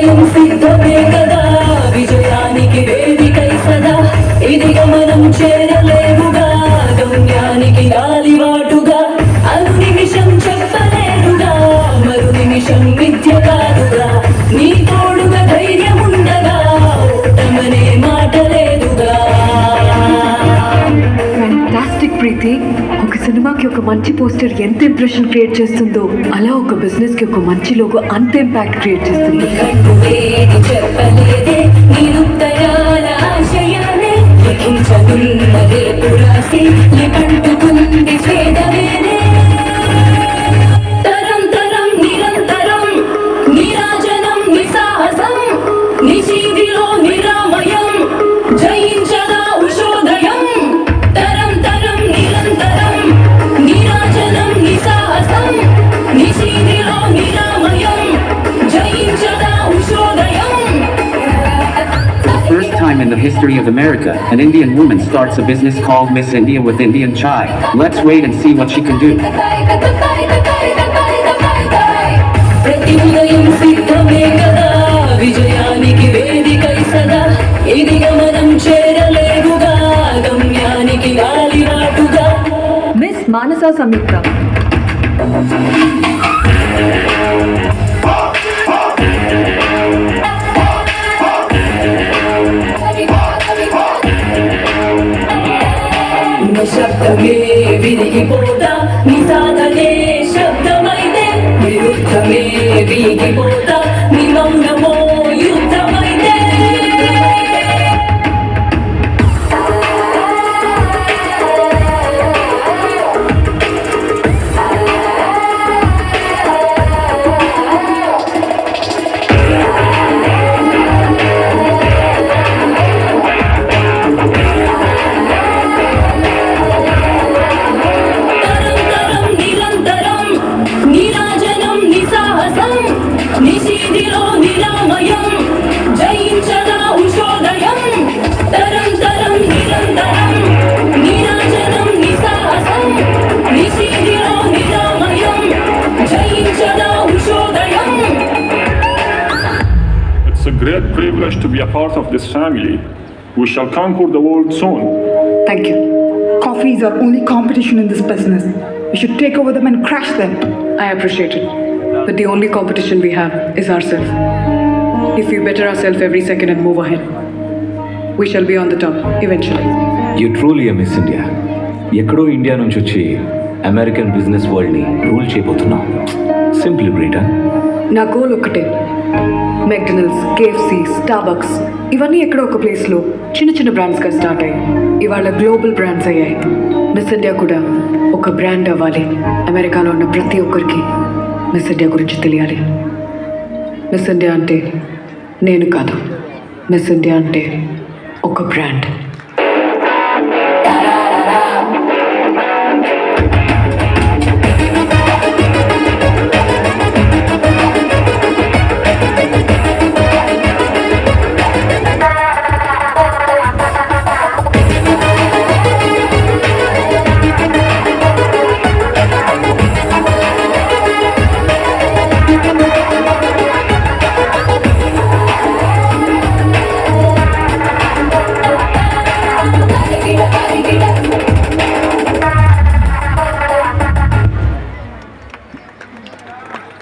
ప్రతిమృదయం సిద్ధమే కదా విజయానికి వేదికై సదా ఇదిగ మనం చేరలేముగా గమ్యానికి గాలివాటుగా అను నిమిషం చెప్పలేదుగా మరు నిమిషం మిథ్య కాదుగా నీ తోడుగా ధైర్యం ఉండగా ఓటమనే మాట లేదుగా. ఫ్యాంటాస్టిక్ ప్రీతి. ఒక సినిమాకి ఒక మంచి పోస్టర్ ఎంత ఇంప్రెషన్ క్రియేట్ చేస్తుందో అలా ఒక బిజినెస్ కి ఒక మంచి లోగో అంత ఇంపాక్ట్ క్రియేట్ చేస్తుంది. చెప్పలేదే నిరుత్తరాల ఆశయాన్ని లిఖించనున్నదే పురాసి లికంటుకుంది స్వేదవేనే తరం తరం నిరంతరం నిరాజనం నిసాహసం నిశీదిలో నిరామయం జయించదా ఉషోదయం తరం తరం నిరంతరం నిరాజనం నిసాహసం నిశీదిలో నిరామయం జయించదా ఉషోదయం. First time in the history of America, an Indian woman starts a business called Miss India with Indian chai. Let's wait and see what she can do. ప్రతిమృదయం సిద్ధమే కదా విజయానికి వేదికై సదా ఇదిగ మనం చేరలేదుగా గమ్యానికి గాలివాటుగా. మిస్ మానస సంయుక్త. శబ్దమే విరిగిపోతా నిసాధనే శబ్దమైతే విరుద్ధమే వీగిపోతా నీ మౌనమో యుద్ధమైతే. నిశీదిలో నిరామయం జయించదా ఉషోదయం తరం తరం నిరంతరం నిరాజనం నిసాహసం నిశీదిలో నిరామయం జయించదా ఉషోదయం. It's a great privilege to be a part of this family. We shall conquer the world soon. Thank you. Coffee is our only competition in this business. We should take over them and crush them. I appreciate it. But the only competition we have is ourselves. If we better ourselves every second and move ahead, we shall be on the top eventually. You truly a miss India. ఎక్కడో India నుంచి వచ్చి American business వరల్డ్ని rule చేయబోతున్నాం. Simply బ్రీటా. నా goal ఒక్కటే. McDonald's, KFC, Starbucks ఇవన్నీ ఎక్కడో ఒక ప్లేస్లో చిన్న చిన్న బ్రాండ్స్గా స్టార్ట్ అయ్యాయి. ఇవాళ గ్లోబల్ బ్రాండ్స్ అయ్యాయి. మిస్ ఇండియా కూడా ఒక బ్రాండ్ అవ్వాలి. అమెరికాలో ఉన్న ప్రతి ఒక్కరికి మిస్ ఇండియా గురించి తెలియాలి. మిస్ ఇండియా అంటే నేను కాదు. మిస్ ఇండియా అంటే ఒక బ్రాండ్.